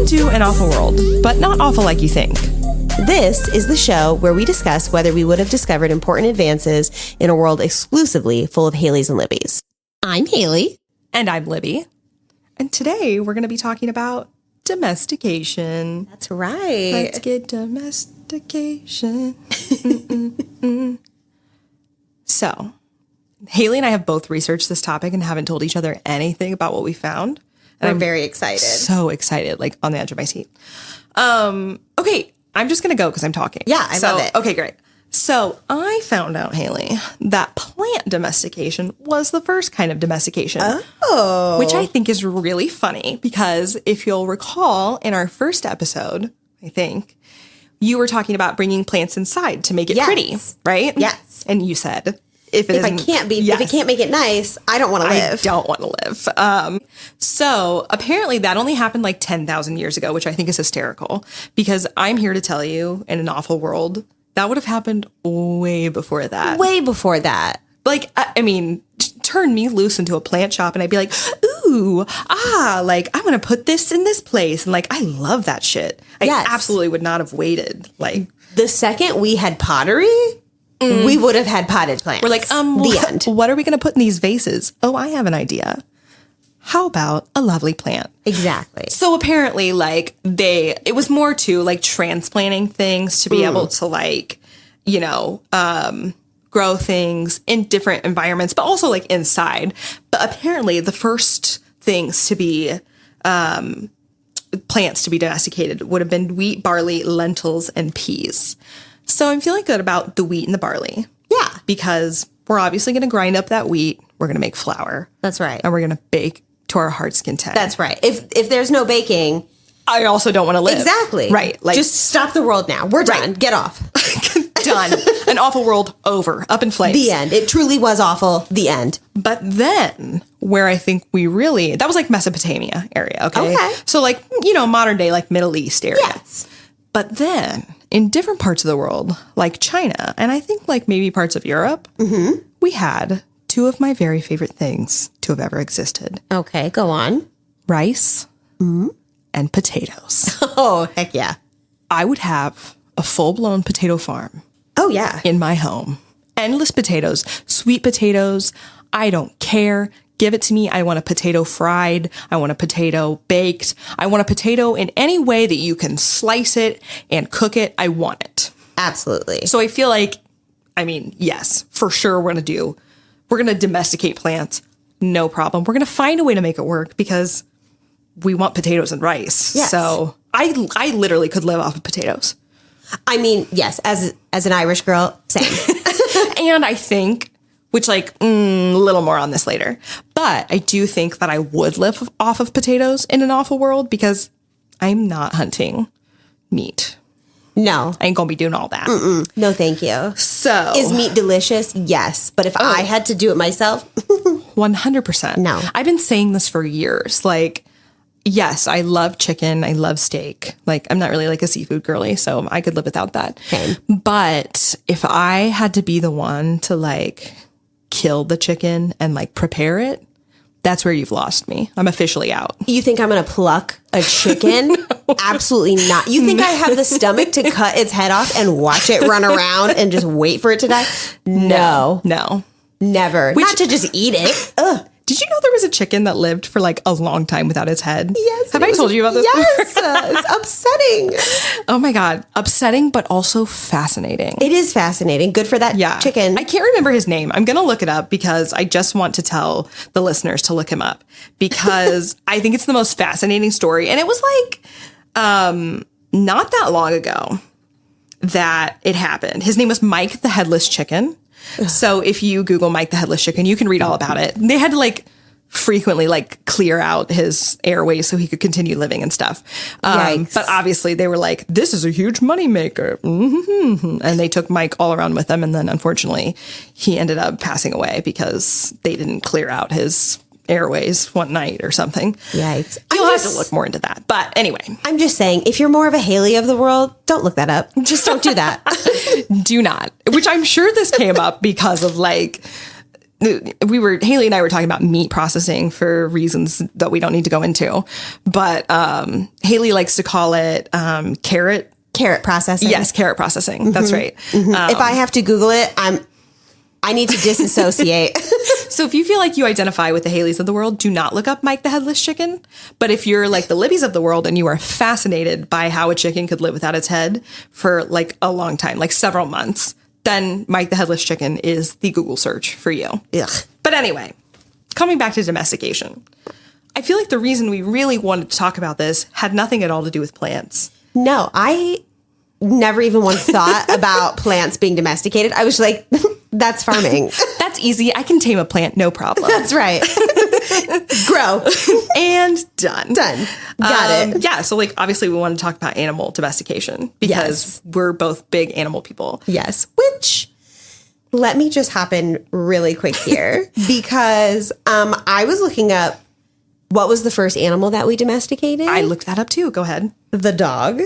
Welcome to An Awful World, but not awful like you think. This is the show where we discuss whether we would have discovered important advances in a world exclusively full of Haylies and Libbies. I'm Haylie. And I'm Libby. And today we're going to be talking about domestication. That's right. Let's get domestication. So, Haylie and I have both researched this topic and haven't told each other anything about what we found. And I'm very excited. So excited, like on the edge of my seat. Okay, I'm just going to go because I'm talking. Yeah, I love it. Okay, great. So I found out, Haylie, that plant domestication was the first kind of domestication. Oh. Which I think is really funny because if you'll recall in our first episode, I think, you were talking about bringing plants inside to make it pretty, right? Yes. And you said, if it can't make it nice, I don't want to live. I don't want to live. So apparently that only happened like 10,000 years ago, which I think is hysterical because I'm here to tell you in an awful world, that would have happened way before that. Way before that. Like, I mean, turn me loose into a plant shop and I'd be like, ooh, like I'm going to put this in this place. And like, I love that shit. I absolutely would not have waited. Like the second we had pottery, we would have had potted plants. We're like, the end. What are we going to put in these vases? Oh, I have an idea. How about a lovely plant? Exactly. So apparently, like, it was more to, like, transplanting things to be able to, like, you know, grow things in different environments, but also, like, inside. But apparently, the first things to be, plants to be domesticated would have been wheat, barley, lentils, and peas. So I'm feeling good about the wheat and the barley. Yeah. Because we're obviously going to grind up that wheat. We're going to make flour. That's right. And we're going to bake to our heart's content. That's right. If there's no baking, I also don't want to live. Exactly. Right. Like, just stop the world now. We're done. Get off. Done. An awful world over. Up in flames. The end. It truly was awful. The end. But then where I think that was like Mesopotamia area. Okay. So like, you know, modern day, like Middle East area. Yes. But then in different parts of the world, like China, and I think like maybe parts of Europe, we had two of my very favorite things to have ever existed. Okay, go on. Rice and potatoes. Oh, heck yeah. I would have a full-blown potato farm. Oh, yeah. In my home. Endless potatoes, sweet potatoes. I don't care. Give it to me. I want a potato fried. I want a potato baked. I want a potato in any way that you can slice it and cook it. I want it. Absolutely. So I feel like, I mean, yes, for sure we're going to domesticate plants. No problem. We're going to find a way to make it work because we want potatoes and rice. Yes. So I literally could live off of potatoes. I mean, yes, as an Irish girl, same. And I think, which like, a little more on this later, but I do think that I would live off of potatoes in an awful world because I'm not hunting meat. No. I ain't gonna be doing all that. No, thank you. So. Is meat delicious? Yes. But if I had to do it myself? 100%. No. I've been saying this for years. Like, yes, I love chicken. I love steak. Like, I'm not really like a seafood girly, so I could live without that. Same. But if I had to be the one to like kill the chicken and like prepare it, that's where you've lost me. I'm officially out. You think I'm going to pluck a chicken? No. Absolutely not. You think I have the stomach to cut its head off and watch it run around and just wait for it to die? No. Never. Not to just eat it. Ugh. Did you know there was a chicken that lived for like a long time without its head? Yes. Have I told you about this? Yes. It's upsetting. Oh my God. Upsetting, but also fascinating. It is fascinating. Good for that chicken. I can't remember his name. I'm going to look it up because I just want to tell the listeners to look him up because I think it's the most fascinating story. And it was like not that long ago that it happened. His name was Mike the Headless Chicken. So if you Google Mike the Headless Chicken, you can read all about it. They had to like frequently like clear out his airways so he could continue living and stuff. But obviously they were like, this is a huge moneymaker. And they took Mike all around with them. And then unfortunately he ended up passing away because they didn't clear out his airways one night or something. Yikes. You'll have to look more into that. But anyway. I'm just saying, if you're more of a Haylie of the world, don't look that up. Just don't do that. Do not. Which I'm sure this came up because of like Haylie and I were talking about meat processing for reasons that we don't need to go into. But Haylie likes to call it carrot processing. Yes, carrot processing. That's right. If I have to Google it, I need to disassociate. So if you feel like you identify with the Haylies of the world, do not look up Mike the Headless Chicken. But if you're like the Libbys of the world and you are fascinated by how a chicken could live without its head for like a long time, like several months, then Mike the Headless Chicken is the Google search for you. Ugh. But anyway, coming back to domestication, I feel like the reason we really wanted to talk about this had nothing at all to do with plants. No, I never even once thought about plants being domesticated. I was like, that's farming. That's easy. I can tame a plant, no problem. That's right. Grow. And done. Got it. Yeah. So like, obviously we want to talk about animal domestication because we're both big animal people. Yes. Which, let me just hop in really quick here because I was looking up what was the first animal that we domesticated. I looked that up too. Go ahead. The dog.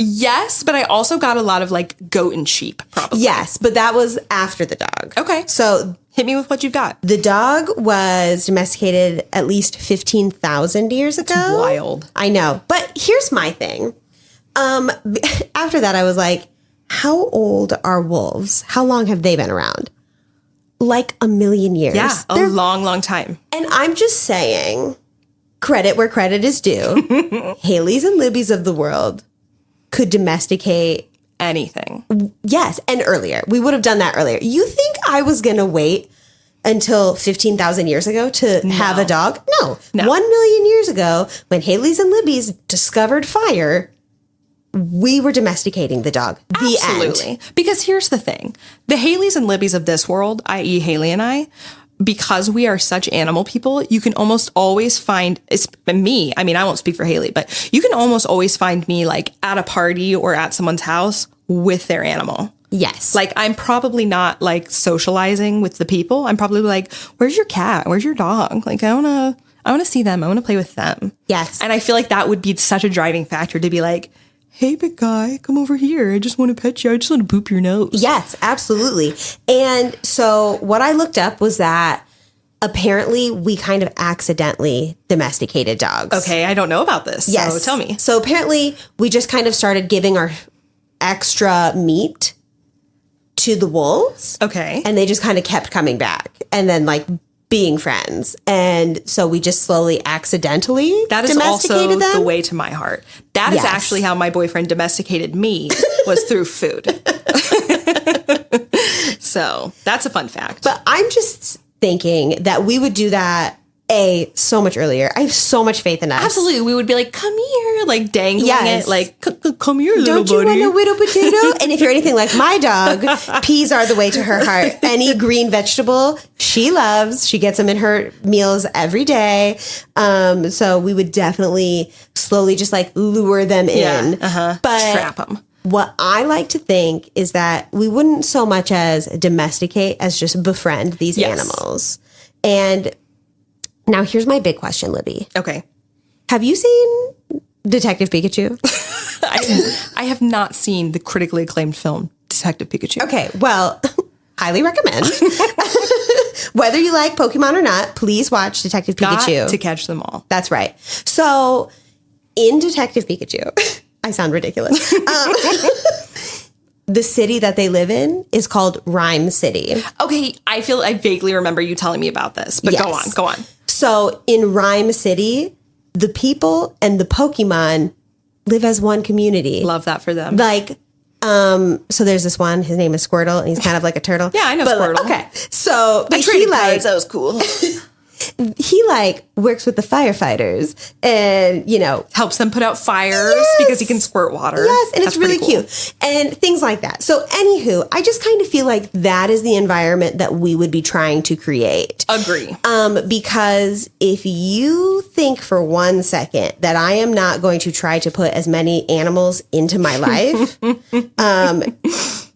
Yes, but I also got a lot of like goat and sheep, probably. Yes, but that was after the dog. Okay. So hit me with what you've got. The dog was domesticated at least 15,000 years ago. That's wild. I know. But here's my thing. After that, I was like, how old are wolves? How long have they been around? Like a million years. Yeah, a long, long time. And I'm just saying, credit where credit is due. Haylies and Libbies of the world could domesticate anything. Yes, and earlier. We would have done that earlier. You think I was going to wait until 15,000 years ago to have a dog? No. 1 million years ago, when Haylies and Libbies discovered fire, we were domesticating the dog. Absolutely. The end. Because here's the thing. The Haylies and Libbies of this world, i.e. Haylie and I, because we are such animal people, you can almost always find, it's me, I mean, I won't speak for Haylie, but you can almost always find me like at a party or at someone's house with their animal. Yes. Like I'm probably not like socializing with the people. I'm probably like, where's your cat? Where's your dog? Like I want to see them. I want to play with them. Yes. And I feel like that would be such a driving factor to be like, hey, big guy, come over here. I just want to pet you. I just want to boop your nose. Yes, absolutely. And so what I looked up was that apparently we kind of accidentally domesticated dogs. Okay, I don't know about this. Yes. So tell me. So apparently we just kind of started giving our extra meat to the wolves. Okay. And they just kind of kept coming back and then like being friends. And so we just slowly accidentally that is domesticated also them. the way to my heart. That is actually how my boyfriend domesticated me, was through food. So that's a fun fact. But I'm just thinking that we would do that so much earlier. I have so much faith in us. Absolutely. We would be like, come here, like dangling it, like, come here, little buddy. Don't you want a widow potato? And if you're anything like my dog, peas are the way to her heart. Any green vegetable she loves. She gets them in her meals every day. So we would definitely slowly just like lure them in. But trap them. What I like to think is that we wouldn't so much as domesticate as just befriend these animals. And now here's my big question, Libby. Okay. Have you seen Detective Pikachu? I have not seen the critically acclaimed film Detective Pikachu. Okay, well, highly recommend. Whether you like Pokemon or not, please watch Detective Pikachu. Got to catch them all. That's right. So in Detective Pikachu, I sound ridiculous. The city that they live in is called Rhyme City. Okay, I vaguely remember you telling me about this, but go on. So in Rhyme City, the people and the Pokemon live as one community. Love that for them. Like, so there's this one, his name is Squirtle, and he's kind of like a turtle. Yeah, I know Squirtle. Okay. So but he like, that was cool. He like works with the firefighters and, you know, helps them put out fires because he can squirt water. Yes. And that's it's really cool. cute and things like that. So anywho, I just kind of feel like that is the environment that we would be trying to create. Agree. Because if you think for 1 second that I am not going to try to put as many animals into my life,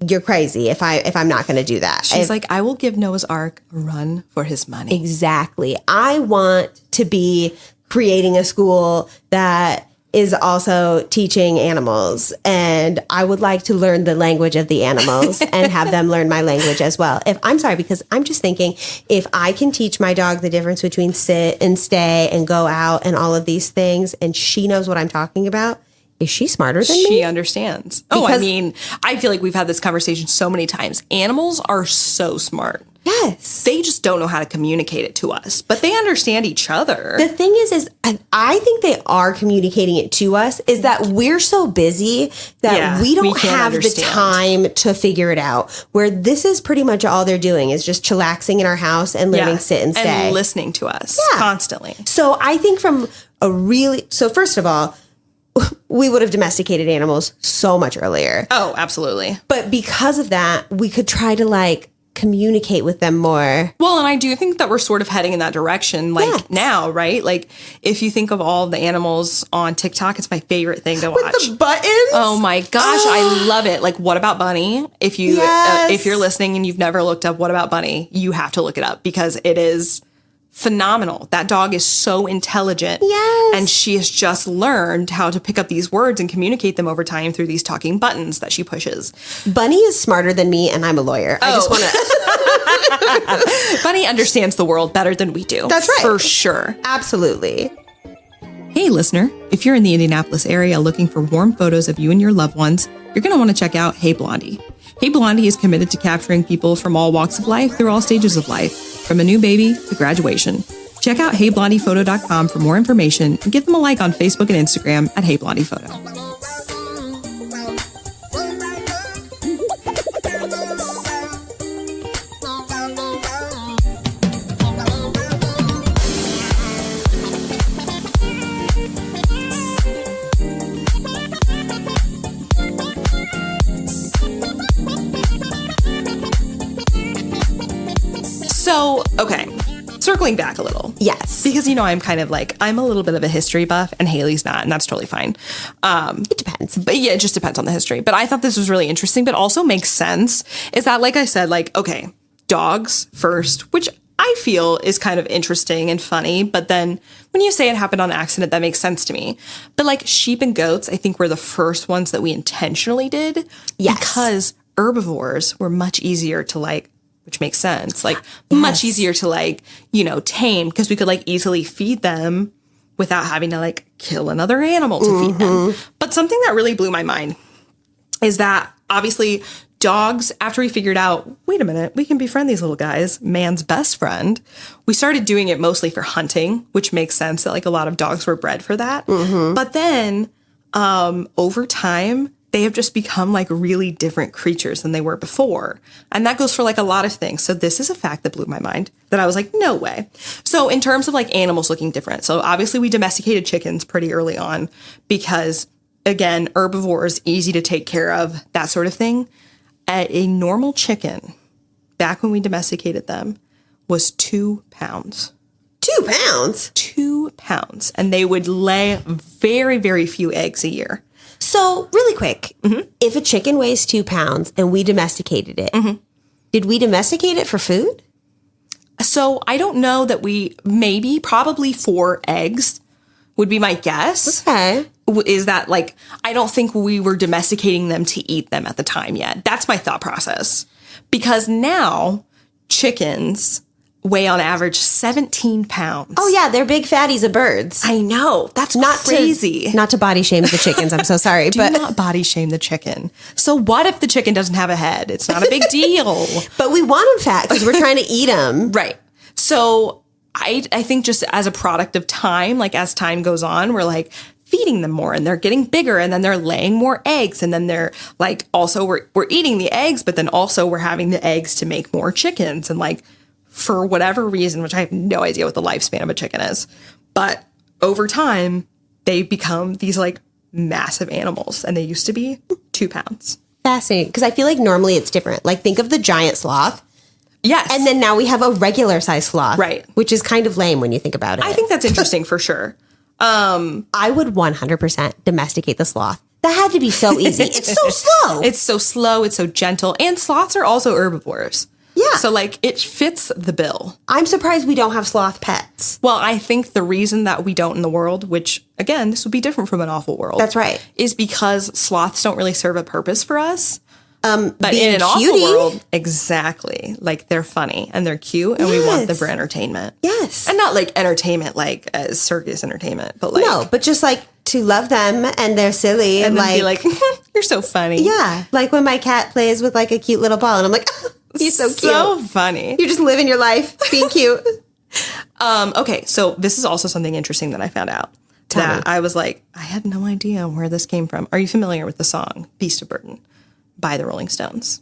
you're crazy if I'm not going to do that. She's like, I will give Noah's Ark a run for his money. Exactly. I want to be creating a school that is also teaching animals, and I would like to learn the language of the animals and have them learn my language as well. Because I'm just thinking, if I can teach my dog the difference between sit and stay and go out and all of these things, and she knows what I'm talking about, is she smarter than me? She understands. I mean, I feel like we've had this conversation so many times. Animals are so smart. Yes. They just don't know how to communicate it to us, but they understand each other. The thing is I think they are communicating it to us, is that we're so busy that we don't have the time to figure it out. Where this is pretty much all they're doing is just chillaxing in our house and learning sit and stay. And listening to us constantly. So I think so first of all, we would have domesticated animals so much earlier. Oh, absolutely. But because of that, we could try to communicate with them more. Well, and I do think that we're sort of heading in that direction now, right? Like if you think of all the animals on TikTok, it's my favorite thing to watch. With the buttons? Oh my gosh, I love it. Like What About Bunny? If you if you're listening and you've never looked up What About Bunny, you have to look it up because it is phenomenal. That dog is so intelligent. Yes. And she has just learned how to pick up these words and communicate them over time through these talking buttons that she pushes. Bunny is smarter than me, and I'm a lawyer. I just want to... Bunny understands the world better than we do. That's right. For sure. Absolutely. Hey, listener. If you're in the Indianapolis area looking for warm photos of you and your loved ones, you're going to want to check out Hey Blondie. Hey Blondie is committed to capturing people from all walks of life through all stages of life, from a new baby to graduation. Check out heyblondiephoto.com for more information and give them a like on Facebook and Instagram at heyblondiephoto. So, okay, circling back a little. Yes. Because, I'm kind of I'm a little bit of a history buff and Hayley's not, and that's totally fine. It depends. But yeah, it just depends on the history. But I thought this was really interesting, but also makes sense, is that, like I said, okay, dogs first, which I feel is kind of interesting and funny. But then when you say it happened on accident, that makes sense to me. But sheep and goats, I think were the first ones that we intentionally did. Yes. Because herbivores were much easier to which makes sense. Much easier to tame because we could easily feed them without having to kill another animal to feed them. But something that really blew my mind is that obviously dogs, after we figured out, wait a minute, we can befriend these little guys, man's best friend, we started doing it mostly for hunting, which makes sense that a lot of dogs were bred for that. But then over time, they have just become really different creatures than they were before. And that goes for a lot of things. So this is a fact that blew my mind that I was no way. So in terms of animals looking different. So obviously we domesticated chickens pretty early on because again, herbivores, easy to take care of, that sort of thing. A normal chicken back when we domesticated them was 2 pounds. 2 pounds? 2 pounds. And they would lay very, very few eggs a year. So, really quick, if a chicken weighs 2 pounds and we domesticated it, did we domesticate it for food? So, I don't know that probably 4 eggs would be my guess. Okay. Is that I don't think we were domesticating them to eat them at the time yet. That's my thought process. Because now chickens weigh on average 17 pounds. Oh, yeah. They're big fatties of birds. I know. That's not crazy. Not to body shame the chickens. I'm so sorry. Do not body shame the chicken. So what if the chicken doesn't have a head? It's not a big deal. But we want them fat because we're trying to eat them. Right. So I think just as a product of time, as time goes on, we're feeding them more and they're getting bigger and then they're laying more eggs. And then they're also we're eating the eggs, but then also we're having the eggs to make more chickens. And for whatever reason, which I have no idea what the lifespan of a chicken is, but over time, they become these massive animals and they used to be 2 pounds. Fascinating. Because I feel normally it's different. think of the giant sloth. Yes. And then now we have a regular size sloth. Right. Which is kind of lame when you think about it. I think that's interesting for sure. I would 100% domesticate the sloth. That had to be so easy. It's so slow. It's so slow. It's so gentle. And sloths are also herbivores. Yeah. So, like, it fits the bill. I'm surprised we don't have sloth pets. Well, I think the reason that we don't in the world, which, again, this would be different from an awful world. That's right. Is because sloths don't really serve a purpose for us. But being in an awful cutie. world, exactly. Like, they're funny and they're cute and we want them for entertainment. Yes. And not, like, entertainment, like, as circus entertainment, but, like... No, but just, like, to love them and they're silly. And like, be like, you're so funny. Yeah. Like when my cat plays with, like, a cute little ball and I'm like, oh, he's so cute. So funny. You're just living your life being cute. Okay, so this is also something interesting that I found out. Tell me. I was like, I had no idea where this came from. Are you familiar with the song Beast of Burden by the Rolling Stones?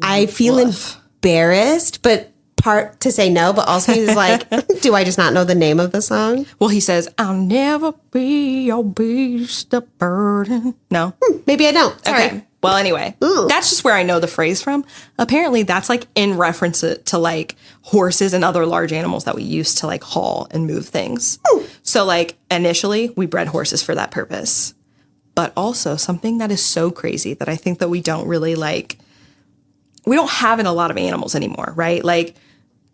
I feel embarrassed, but part to say no, but also is like, do I just not know the name of the song? Well, he says, I'll never be your beast of burden. No? Maybe I don't. Sorry. Okay. Well, anyway, that's just where I know the phrase from. Apparently, that's like in reference to like horses and other large animals that we used to like haul and move things. So like initially, we bred horses for that purpose. But also something that is so crazy that I think that we don't really like, we don't have in a lot of animals anymore, right? Like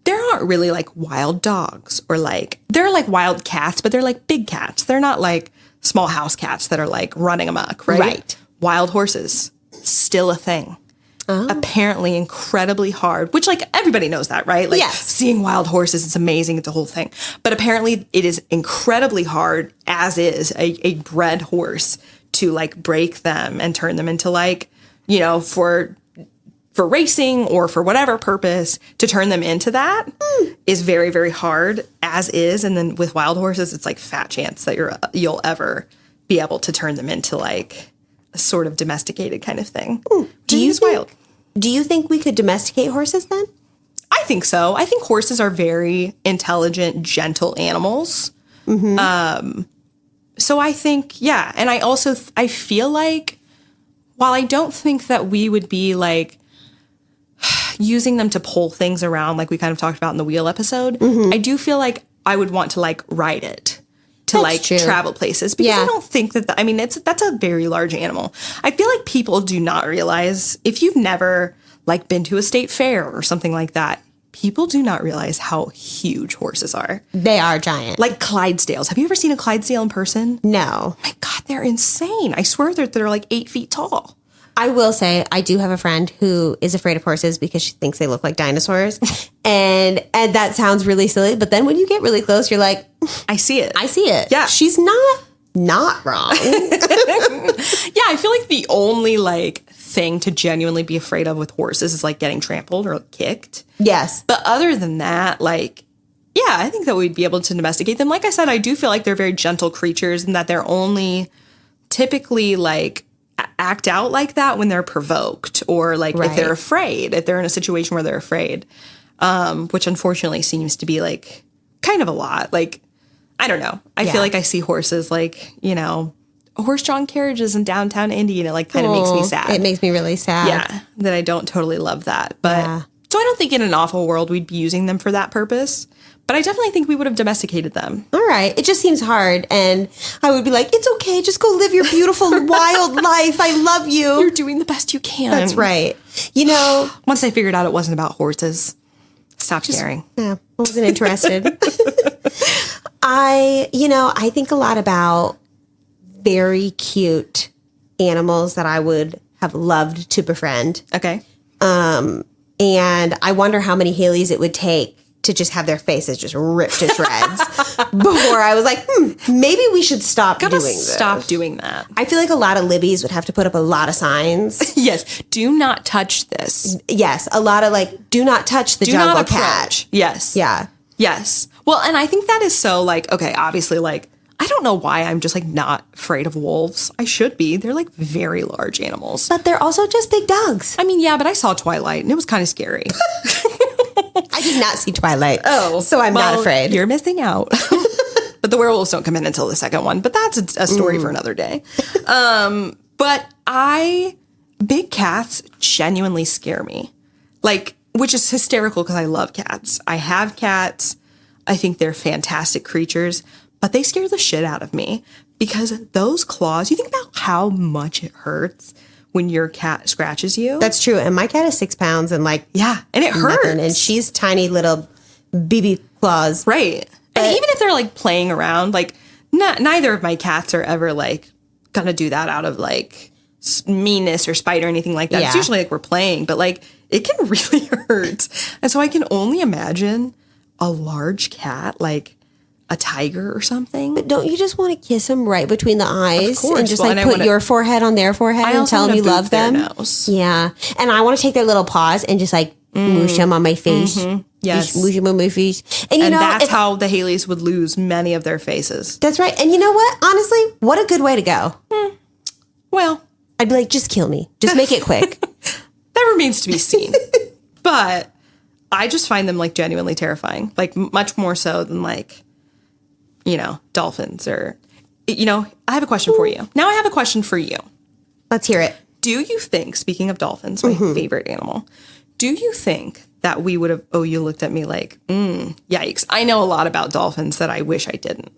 there aren't really like wild dogs or like, they're like wild cats, but they're like big cats. They're not like small house cats that are like running amok, right? Right. Wild horses, still a thing. Apparently incredibly hard, which like everybody knows that, right? Like seeing wild horses, it's amazing. It's a whole thing. But apparently it is incredibly hard, as is a bred horse, to like break them and turn them into like, you know, for racing or for whatever purpose, to turn them into that is very, very hard, as is. And then with wild horses, it's like fat chance that you'll ever be able to turn them into like a sort of domesticated kind of thing. Do you think we could domesticate horses then? I think so. I think horses are very intelligent, gentle animals. So I think, yeah. And I feel like, while I don't think that we would be like using them to pull things around like we kind of talked about in the wheel episode, I do feel like I would want to like ride it to travel places, because I don't think that, that's a very large animal. I feel like people do not realize, if you've never like been to a state fair or something like that, people do not realize how huge horses are. They are giant. Like Clydesdales. Have you ever seen a Clydesdale in person? No. My God, they're insane. I swear they're like 8 feet tall. I will say, I do have a friend who is afraid of horses because she thinks they look like dinosaurs. and that sounds really silly. But then when you get really close, you're like, I see it. I see it. Yeah. She's not wrong. Yeah, I feel like the only like thing to genuinely be afraid of with horses is like getting trampled or kicked. Yes. But other than that, like, yeah, I think that we'd be able to domesticate them. Like I said, I do feel like they're very gentle creatures and that they're only typically like act out like that when they're provoked or like if they're afraid, if they're in a situation where they're afraid, which unfortunately seems to be like kind of a lot. Like, I don't know. I feel like I see horses like, you know, horse-drawn carriages in downtown Indy, and it like kind of makes me sad. It makes me really sad. Yeah, that I don't totally love that. But so I don't think in an awful world we'd be using them for that purpose. But I definitely think we would have domesticated them. All right. It just seems hard. And I would be like, it's okay. Just go live your beautiful, wild life. I love you. You're doing the best you can. That's right. You know, once I figured out it wasn't about horses, stopped caring. Yeah, I wasn't interested. I think a lot about very cute animals that I would have loved to befriend. Okay. And I wonder how many Haylies it would take to just have their faces just ripped to shreds before I was like, maybe we should stop doing this. Stop doing that. I feel like a lot of Libbies would have to put up a lot of signs. Yes. Do not touch this. Yes. A lot of like, do not touch the jungle cat. Yes. Yeah. Yes. Well, and I think that is so like, okay, obviously like, I don't know why I'm just like not afraid of wolves. I should be. They're like very large animals. But they're also just big dogs. I mean, yeah, but I saw Twilight and it was kind of scary. I did not see Twilight. Oh. So I'm not afraid. You're missing out. But the werewolves don't come in until the second one. But that's a story for another day. But big cats genuinely scare me. Like, which is hysterical because I love cats. I have cats. I think they're fantastic creatures. But they scare the shit out of me because those claws, you think about how much it hurts when your cat scratches you. That's true. And my cat is 6 pounds and like, yeah, and it hurts. Nothing. And she's tiny little BB claws. Right. And even if they're like playing around, like neither of my cats are ever like gonna do that out of like meanness or spite or anything like that. Yeah. It's usually like we're playing, but like it can really hurt. And so I can only imagine a large cat, like a tiger or something. But don't you just want to kiss them right between the eyes? Of course. And just like put your forehead on their forehead and tell them you love them? Yeah. And I want to take their little paws and just like moosh them on my face. Mm-hmm. Yes. Moosh them on my face. And you know, that's how the Haylies would lose many of their faces. That's right. And you know what? Honestly, what a good way to go. Well, I'd be like, just kill me. Just make it quick. That remains to be seen. But I just find them like genuinely terrifying. Like much more so than like, you know, dolphins or, you know, I have a question for you. Now I have a question for you. Let's hear it. Do you think, speaking of dolphins, my favorite animal, do you think that we would have, you looked at me like, yikes. I know a lot about dolphins that I wish I didn't.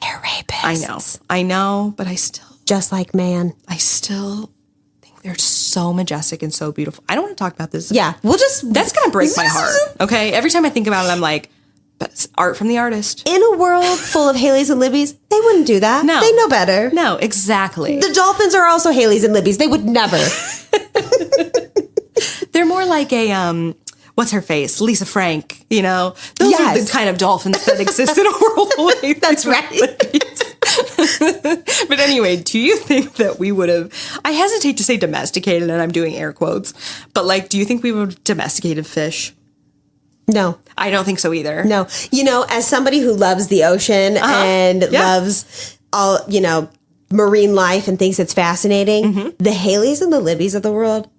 They're rapists. I know, but I still. Just like man. I still think they're so majestic and so beautiful. I don't want to talk about this. Yeah, that's going to break my heart. Okay. Every time I think about it, I'm like, but it's art from the artist. In a world full of Haylies and Libbies, they wouldn't do that. No. They know better. No, exactly. The dolphins are also Haylies and Libbies. They would never. They're more like a, what's her face? Lisa Frank, you know? Those are the kind of dolphins that exist in a world like that's right. But anyway, do you think that we would have, I hesitate to say domesticated, and I'm doing air quotes, but like, do you think we would have domesticated fish? No. I don't think so either. No. You know, as somebody who loves the ocean and loves all, you know, marine life and thinks it's fascinating, the Haylies and the Libbies of the world,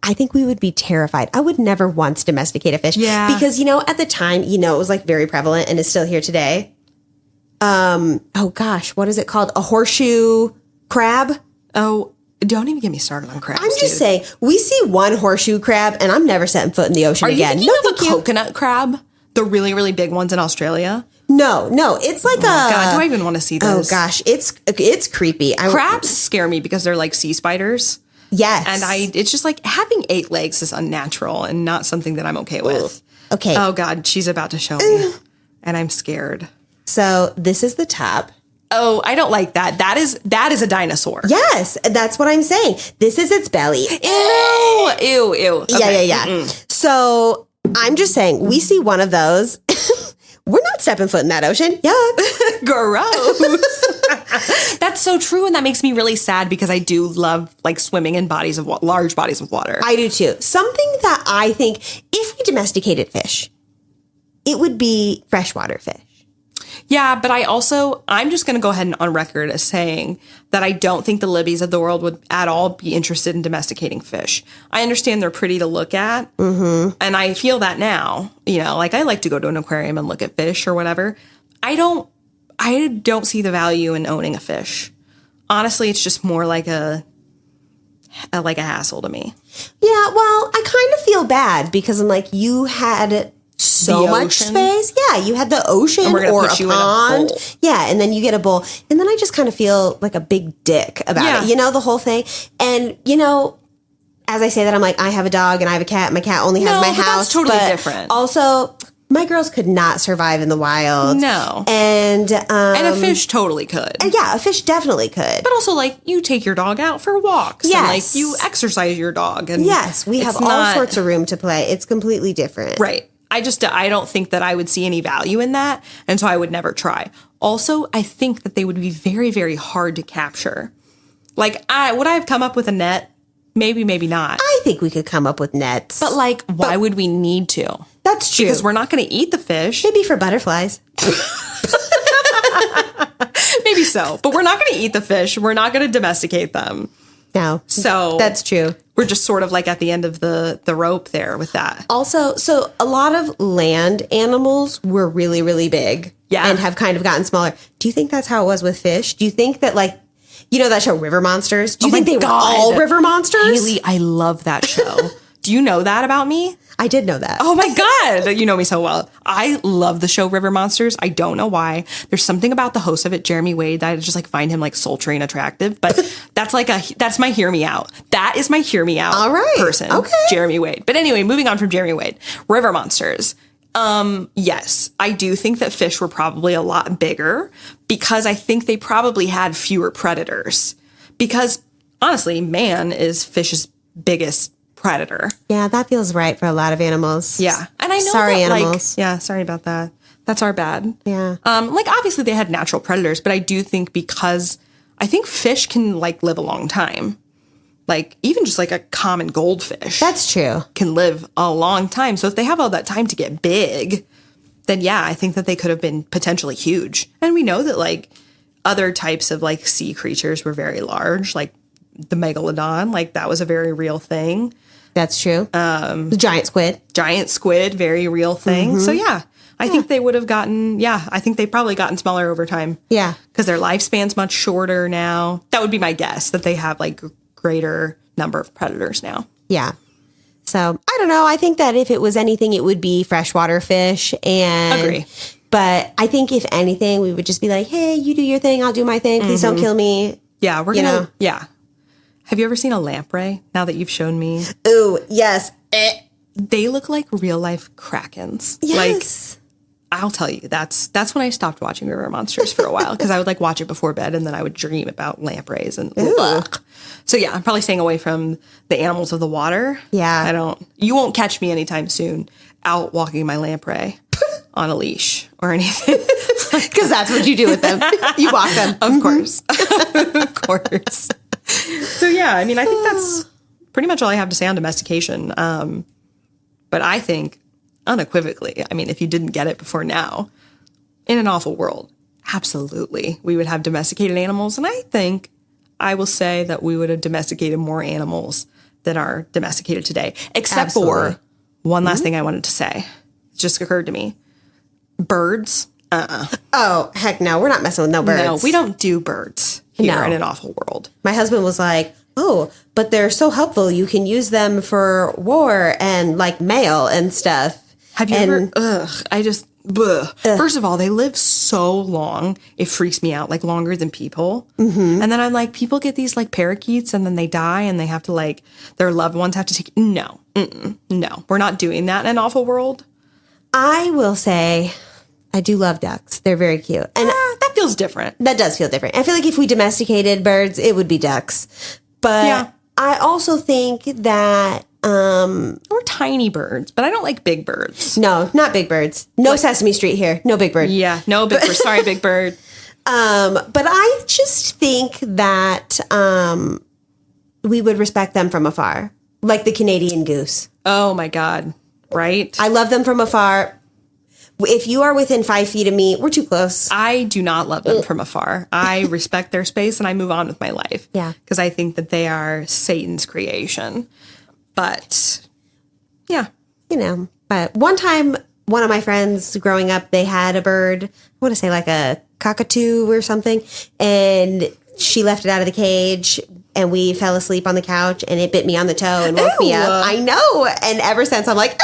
I think we would be terrified. I would never once domesticate a fish. Yeah. Because, you know, at the time, you know, it was like very prevalent and is still here today. Oh gosh, what is it called? A horseshoe crab? Oh, don't even get me started on crabs. I'm just saying, we see one horseshoe crab and I'm never setting foot in the ocean again. Are you thinking of a coconut crab? The really, really big ones in Australia? No, it's like God, do I even want to see this? Oh gosh, it's creepy. Crabs scare me because they're like sea spiders. Yes. And it's just like having 8 legs is unnatural and not something that I'm okay with. Okay. Oh God, she's about to show me. And I'm scared. So this is the top. Oh, I don't like that. That is a dinosaur. Yes, that's what I'm saying. This is its belly. Ew. Okay. Yeah. Mm-mm. So I'm just saying, we see one of those. We're not stepping foot in that ocean. Yuck. Gross. That's so true. And that makes me really sad because I do love like swimming in large bodies of water. I do too. Something that I think if we domesticated fish, it would be freshwater fish. Yeah, but I'm just going to go ahead and on record as saying that I don't think the Libbies of the world would at all be interested in domesticating fish. I understand they're pretty to look at, and I feel that now. You know, like I like to go to an aquarium and look at fish or whatever. I don't see the value in owning a fish. Honestly, it's just more like a hassle to me. Yeah, well, I kind of feel bad because I'm like, you had so much space. Yeah, you had the ocean or a pond. Yeah, and then you get a bowl. And then I just kind of feel like a big dick about it. You know, the whole thing. And, you know, as I say that, I'm like, I have a dog and I have a cat. My cat only has my house. That's totally different. Also, my girls could not survive in the wild. No. And a fish totally could. Yeah, a fish definitely could. But also, like, you take your dog out for walks. Yes. And, like, you exercise your dog. And yes, we have all sorts of room to play. It's completely different. Right. I don't think that I would see any value in that, and so I would never try. Also, I think that they would be very, very hard to capture. Like, would I have come up with a net? Maybe, maybe not. I think we could come up with nets. But, like, why would we need to? That's true. Because we're not going to eat the fish. Maybe for butterflies. Maybe so. But we're not going to eat the fish. We're not going to domesticate them. No. So that's true. We're just sort of like at the end of the rope there with that. Also, so a lot of land animals were really, really big. Yeah. And have kind of gotten smaller. Do you think that's how it was with fish? Do you think that, like, you know that show River Monsters? Do you think they were all river monsters? Haylie, I love that show. Do you know that about me? I did know that. Oh my God. You know me so well. I love the show River Monsters. I don't know why. There's something about the host of it, Jeremy Wade, that I just like find him like sultry and attractive. But that's my hear me out. That is my hear me out All right. person. Okay. Jeremy Wade. But anyway, moving on from Jeremy Wade, River Monsters. Yes, I do think that fish were probably a lot bigger because I think they probably had fewer predators. Because honestly, man is fish's biggest predator. Yeah, that feels right for a lot of animals. Yeah. And I know sorry, that, animals. yeah, sorry about that. That's our bad. Yeah. Like obviously they had natural predators, but I do think because I think fish can like live a long time. Like even just like a common goldfish. That's true. Can live a long time. So if they have all that time to get big, then yeah, I think that they could have been potentially huge. And we know that like other types of like sea creatures were very large, like the megalodon, like that was a very real thing. That's true. The giant squid. Giant squid, very real thing. So yeah, I think they would have gotten, I think they've probably gotten smaller over time. Yeah. Because their lifespan's much shorter now. That would be my guess, that they have like greater number of predators now. Yeah. So I don't know. I think that if it was anything, it would be freshwater fish. And Agree. But I think if anything, we would just be like, hey, you do your thing. I'll do my thing. Please don't kill me. Yeah, we're going to, yeah. Have you ever seen a lamprey now that you've shown me? Ooh, yes. They look like real life krakens. Yes. Like, I'll tell you, that's when I stopped watching River Monsters for a while because I would like watch it before bed and then I would dream about lampreys and ugh. So yeah, I'm probably staying away from the animals of the water. Yeah. You won't catch me anytime soon out walking my lamprey on a leash or anything. Because that's what you do with them. You walk them. Of course. Of course. So yeah, I mean, I think that's pretty much all I have to say on domestication. But I think unequivocally, I mean, if you didn't get it before now, in an awful world, absolutely, we would have domesticated animals. And I think I will say that we would have domesticated more animals than are domesticated today, except for one last thing I wanted to say. It just occurred to me. Birds. Oh, heck no. We're not messing with no birds. No, we don't do birds here in an awful world. My husband was like, oh, but they're so helpful. You can use them for war and like mail and stuff. Have you ever? First of all, they live so long. It freaks me out, like longer than people. Mm-hmm. And then I'm like, people get these like parakeets and then they die and they have to like, their loved ones have to take, no, we're not doing that in an awful world. I will say, I do love ducks. They're very cute. And that feels different. That does feel different. I feel like if we domesticated birds, it would be ducks. But I also think that... or tiny birds, but I don't like big birds. No, not big birds. No Sesame Street here. No big bird. Yeah, no big bird. Sorry, big bird. But I just think that we would respect them from afar. Like the Canadian goose. Oh my God. Right? I love them from afar. If you are within 5 feet of me, we're too close. I do not love them from afar. I respect their space and I move on with my life. Yeah. Because I think that they are Satan's creation. But, yeah. You know, but one time, one of my friends growing up, they had a bird, I want to say like a cockatoo or something, and she left it out of the cage, and we fell asleep on the couch, and it bit me on the toe and woke me up. I know. And ever since, I'm like,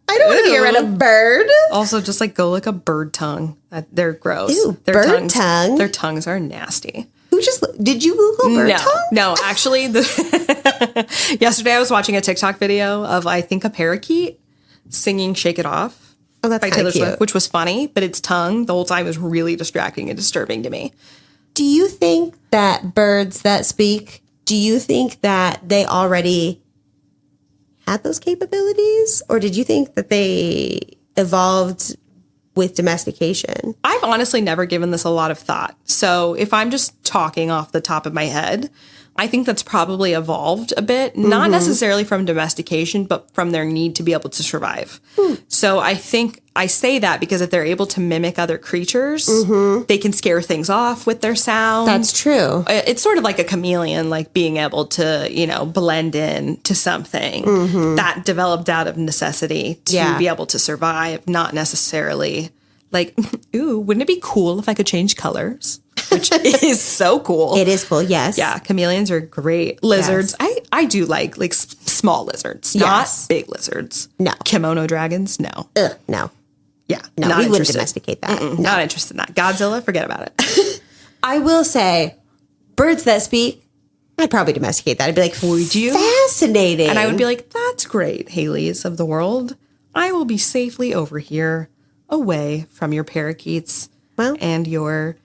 I don't want to be around a bird. Also, just like go lick a bird tongue. They're gross. Ew, Their tongue? Their tongues are nasty. Did you Google bird tongue? No, actually, yesterday I was watching a TikTok video of, I think, a parakeet singing Shake It Off by Taylor cute. Swift, which was funny, but its tongue the whole time was really distracting and disturbing to me. Do you think that birds that speak, do you think that they already had those capabilities? Or did you think that they evolved with domestication? I've honestly never given this a lot of thought. So if I'm just talking off the top of my head, I think that's probably evolved a bit, not necessarily from domestication, but from their need to be able to survive. So I think I say that because if they're able to mimic other creatures, they can scare things off with their sound. That's true. It's sort of like a chameleon, like being able to, blend in to something that developed out of necessity to be able to survive, not necessarily like, ooh, wouldn't it be cool if I could change colors? Which is so cool. It is cool, yes. Yeah, chameleons are great. Lizards. Yes. I do like small lizards, Yes. not big lizards. No. Kimono dragons, no. No. Yeah, No, not we wouldn't interested. domesticate that. No. Not interested in that. Godzilla, forget about it. I will say, birds that speak, I'd probably domesticate that. I'd be like, would you? Fascinating. And I would be like, that's great, Haylies of the world. I will be safely over here, away from your parakeets and your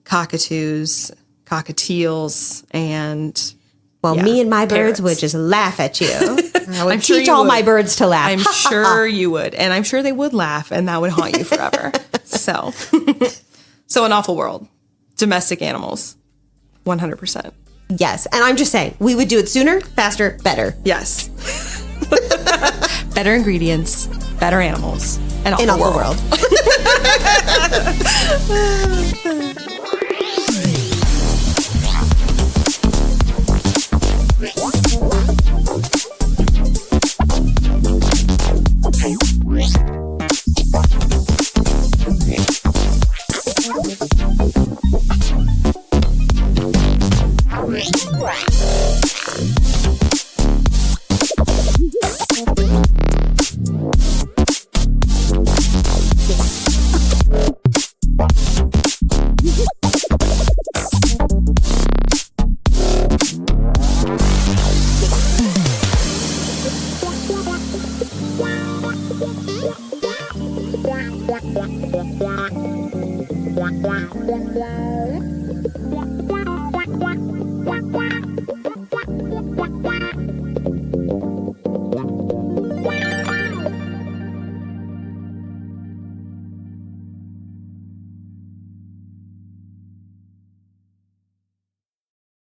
cockatoos, cockatiels, and me and my birds parrots. would just laugh at you. I would sure teach you all would. my birds to laugh. I'm sure you would. And I'm sure they would laugh, and that would haunt you forever. So an awful world. Domestic animals. 100%. Yes. And I'm just saying, we would do it sooner, faster, better. Yes. Better ingredients, better animals, and In awful all the world.